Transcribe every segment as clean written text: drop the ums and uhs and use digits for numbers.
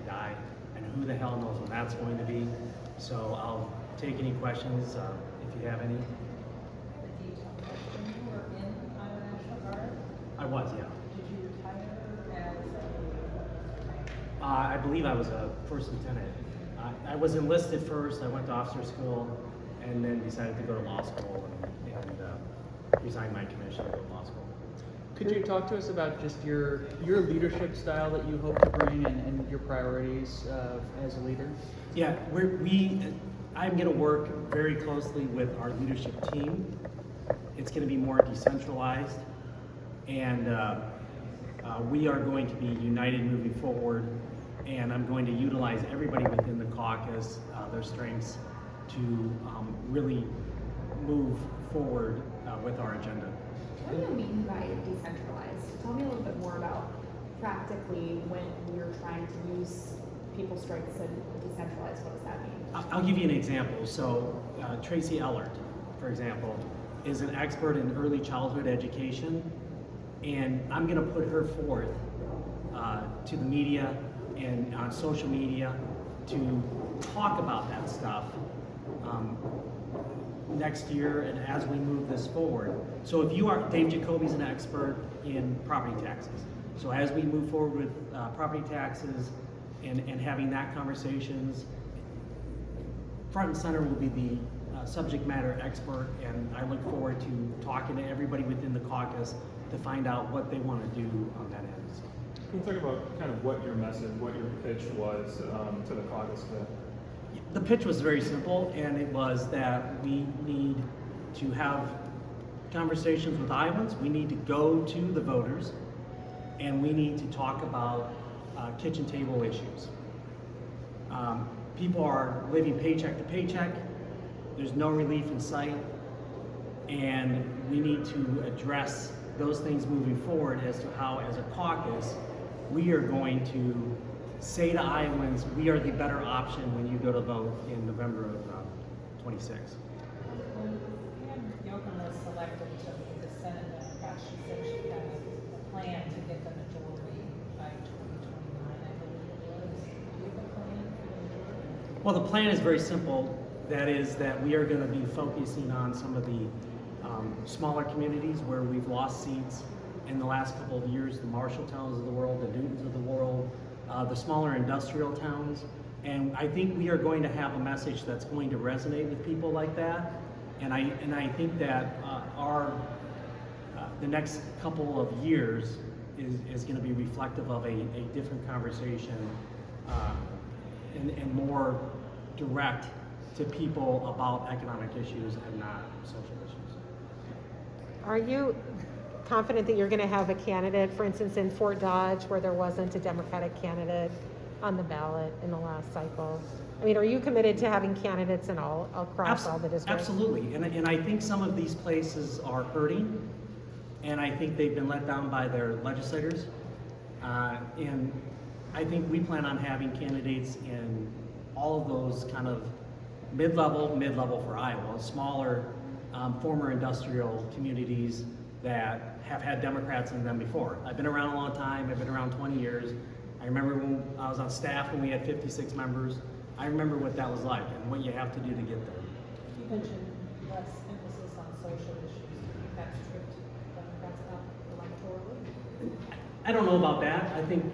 die, and who the hell knows when that's going to be. So I'll take any questions if you have any. You were in Iowa National Guard? I was, yeah. Did you retire as a... I believe I was a first lieutenant. I was enlisted first, I went to officer school, and then decided to go to law school and resigned my commission to go to law school. Could you talk to us about just your leadership style that you hope to bring and your priorities as a leader? Yeah, I'm going to work very closely with our leadership team. It's going to be more decentralized, and we are going to be united moving forward. And I'm going to utilize everybody within the caucus, their strengths, to really move forward with our agenda. What do you mean by decentralized? Tell me a little bit more about practically when you're trying to use people's strengths and decentralize. What does that mean? I'll give you an example. So Tracy Ellert, for example, is an expert in early childhood education, and I'm going to put her forth to the media and on social media to talk about that stuff next year and as we move this forward. So if you are, Dave Jacoby's an expert in property taxes. So as we move forward with property taxes and having that conversations, front and center will be the subject matter expert, and I look forward to talking to everybody within the caucus to find out what they want to do on that end. So. Can you talk about kind of what your message, what your pitch was to the caucus today? The pitch was very simple, and it was that we need to have conversations with Iowans. We need to go to the voters, and we need to talk about kitchen table issues. People are living paycheck to paycheck. There's no relief in sight, and we need to address those things moving forward as to how, as a caucus, we are going to say to Iowans, we are the better option when you go to vote in November of 26. When Pam Yoakum was selected to be the Senate Democrat, she said she had a plan to get the majority by 2029, I believe it was. Do you have a plan for the majority? Well, the plan is very simple. That is that we are going to be focusing on some of the smaller communities where we've lost seats in the last couple of years, the Marshall towns of the world, the Newtons of the world, the smaller industrial towns. And I think we are going to have a message that's going to resonate with people like that. And I think that the next couple of years is going to be reflective of a different conversation and more direct to people about economic issues and not social issues. Are you confident that you're going to have a candidate, for instance, in Fort Dodge, where there wasn't a Democratic candidate on the ballot in the last cycle? I mean, are you committed to having candidates in all across all the districts? Absolutely, and I think some of these places are hurting, and I think they've been let down by their legislators. And I think we plan on having candidates in all of those kind of mid-level for Iowa, smaller former industrial communities that have had Democrats in them before. I've been around a long time. I've been around 20 years. I remember when I was on staff when we had 56 members. I remember what that was like and what you have to do to get there. You mentioned less emphasis on social issues. Do you think that's tripped Democrats up electorally? I don't know about that. I think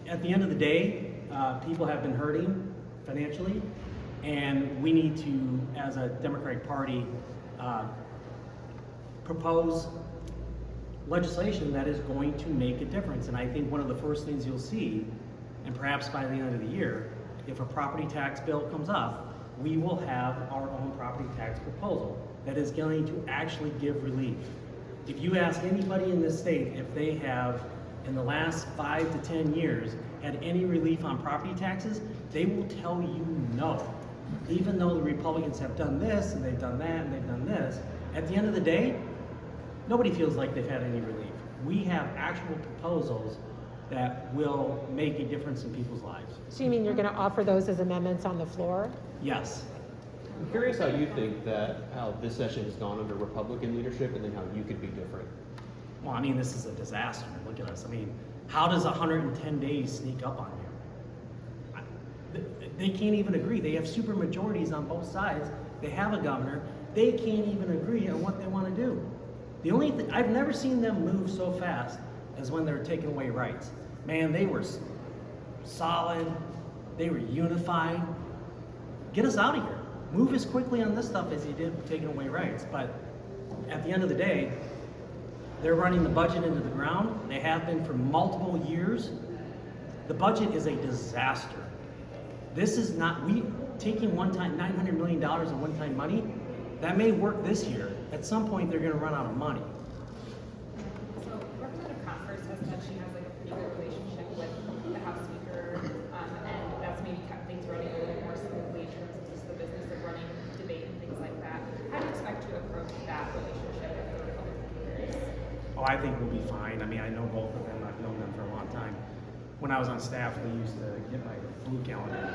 at the end of the day, people have been hurting financially, and we need to, as a Democratic Party, propose legislation that is going to make a difference. And I think one of the first things you'll see, and perhaps by the end of the year, if a property tax bill comes up, we will have our own property tax proposal that is going to actually give relief. If you ask anybody in this state if they have, in the last 5 to 10 years, had any relief on property taxes, they will tell you no. Even though the Republicans have done this, and they've done that, and they've done this, at the end of the day, nobody feels like they've had any relief. We have actual proposals that will make a difference in people's lives. So you mean you're going to offer those as amendments on the floor? Yes. I'm curious how you think that how this session has gone under Republican leadership, and then how you could be different. Well, I mean, this is a disaster. Look at us. I mean, how does 110 days sneak up on you? they can't even agree. They have super majorities on both sides. They have a governor. They can't even agree on what they want to do. The only thing, I've never seen them move so fast as when they were taking away rights. Man, they were solid. They were unified. Get us out of here. Move as quickly on this stuff as you did taking away rights. But at the end of the day, they're running the budget into the ground. They have been for multiple years. The budget is a disaster. This is not, taking one-time $900 million of one-time money, that may work this year. At some point, they're gonna run out of money. So Representative Konfrst has said she has like a pretty good relationship with the House Speaker, and that's maybe kept things running a little more smoothly in terms of just the business of running debate and things like that. How do you expect to approach that relationship with the Republican leaders? Oh, I think we'll be fine. I mean, I know both of them. I've known them for a long time. When I was on staff, they used to get my blue calendar.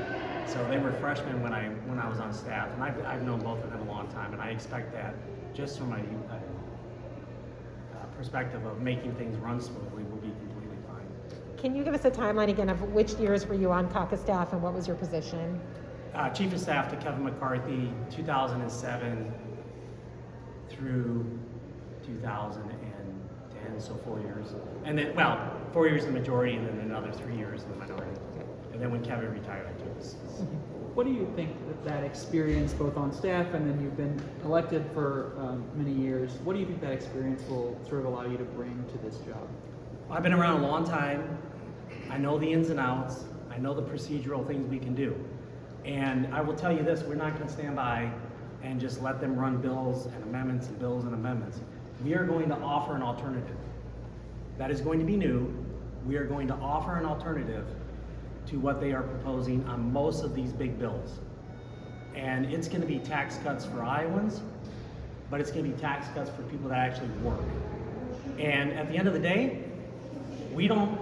So they were freshmen when I was on staff, and I've known both of them a long time, and I expect that just from my perspective of making things run smoothly, we'll be completely fine. Can you give us a timeline again of which years were you on caucus staff and what was your position? Chief of Staff to Kevin McCarthy, 2007 through 2010, so 4 years. And then, 4 years in the majority, and then another 3 years in the minority. And then when Kevin retired, I took his. What do you think that experience, both on staff and then you've been elected for many years, what do you think that experience will sort of allow you to bring to this job? I've been around a long time. I know the ins and outs. I know the procedural things we can do. And I will tell you this, we're not going to stand by and just let them run bills and amendments and bills and amendments. We are going to offer an alternative. That is going to be new. We are going to offer an alternative to what they are proposing on most of these big bills. And it's going to be tax cuts for Iowans, but it's going to be tax cuts for people that actually work. And at the end of the day, we don't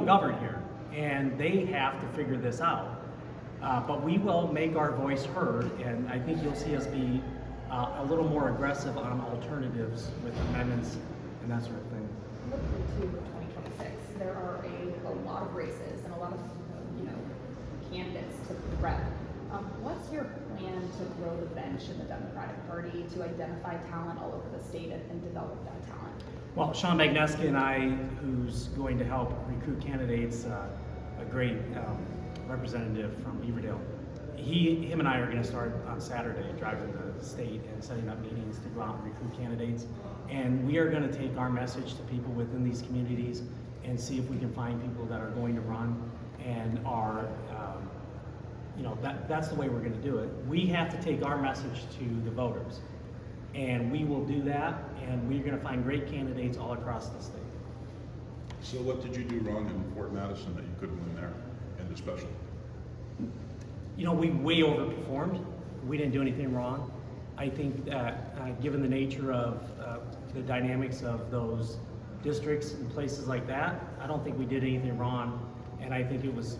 govern here, and they have to figure this out. But we will make our voice heard, and I think you'll see us be a little more aggressive on alternatives with amendments and that sort of thing. Looking to 2026, there are a lot of races and a lot of candidates to rep. What's your plan to grow the bench in the Democratic Party, to identify talent all over the state and develop that talent? Well, Sean Magneska and I, who's going to help recruit candidates, a great representative from Beaverdale, him and I are going to start on Saturday driving the state and setting up meetings to go out and recruit candidates. And we are going to take our message to people within these communities and see if we can find people that are going to run and are, that's the way we're going to do it. We have to take our message to the voters. And we will do that, and we're going to find great candidates all across the state. So what did you do wrong in Fort Madison that you couldn't win there in the special? We way overperformed. We didn't do anything wrong. I think that given the nature of the dynamics of those districts and places like that, I don't think we did anything wrong, and I think it was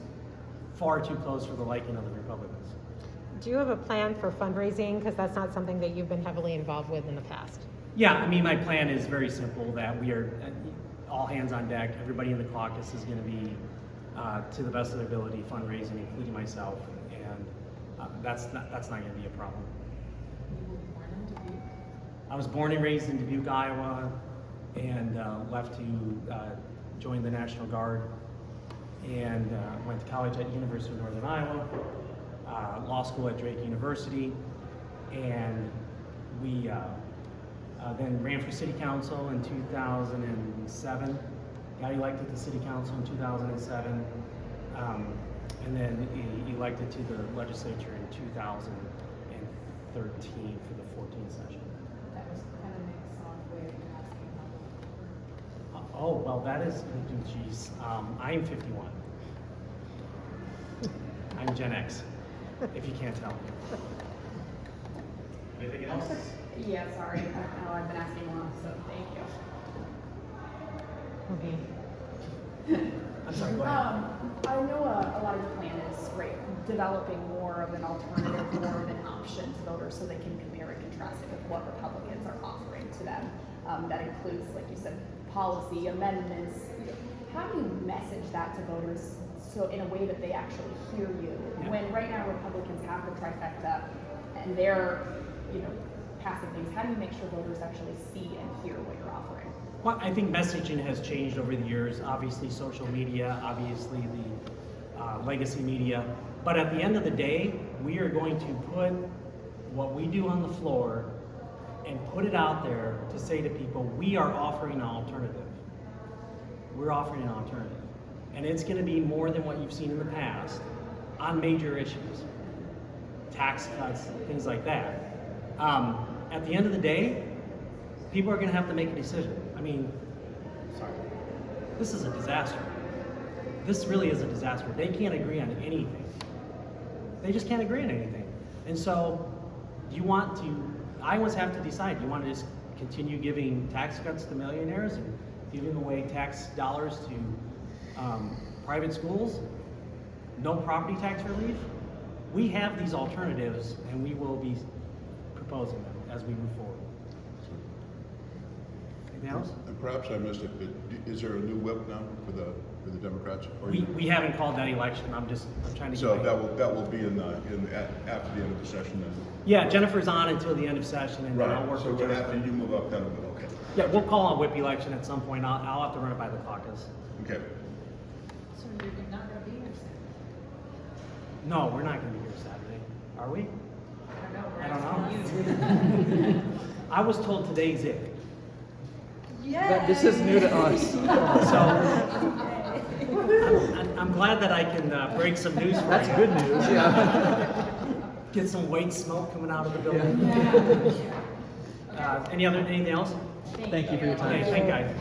far too close for the liking of the Republicans. Do you have a plan for fundraising? Because that's not something that you've been heavily involved with in the past. Yeah, I mean, my plan is very simple, that we are all hands on deck. Everybody in the caucus is going to be, to the best of their ability, fundraising, including myself, and that's not going to be a problem. You were born in Dubuque. I was born and raised in Dubuque, Iowa, and left to join the National Guard, and went to college at University of Northern Iowa, law school at Drake University, and we then ran for city council in 2007, got elected to city council in 2007, and then elected to the legislature in 2013 for the 14th session. That was kind of makes off way of asking how. Oh, well, that is, geez, I am 51. I'm Gen X, if you can't tell. Anything else? Yeah, sorry. I know I've been asking long, so thank you. Okay. I'm sorry, go ahead. I know a lot of the plan is developing more of an alternative, more of an option to voters so they can compare and contrast it with what Republicans are offering to them. That includes, like you said, policy amendments, how do you message that to voters so in a way that they actually hear you? Yeah. When right now Republicans have the trifecta and they're, passing things, how do you make sure voters actually see and hear what you're offering? Well, I think messaging has changed over the years. Obviously, social media, obviously the legacy media. But at the end of the day, we are going to put what we do on the floor and put it out there to say to people, we are offering an alternative. We're offering an alternative. And it's going to be more than what you've seen in the past on major issues. Tax cuts, things like that. At the end of the day, people are going to have to make a decision. I mean, sorry, this is a disaster. This really is a disaster. They can't agree on anything. They just can't agree on anything. And so, Iowans have to decide, do you want to just continue giving tax cuts to millionaires and giving away tax dollars to private schools? No property tax relief? We have these alternatives and we will be proposing them as we move forward. Anything else? And perhaps I missed it, but is there a new whip now for the Democrats? Or We haven't called that election. I'm trying to. So that will be after the end of the session then. Yeah, Jennifer's on until the end of session, and then I'll work So with when Jennifer. after you move up, that'll be okay. Yeah, we'll call a whip election at some point. I'll have to run it by the caucus. Okay. So you're not gonna be here Saturday? No, we're not going to be here Saturday, are we? I I don't don't know. know. I was told today's it. This is new to us. So I'm glad that I can break some news for That's you. good news, yeah. Get some white smoke coming out of the building. Anything else? Thank you for your time. Okay, thank you guys.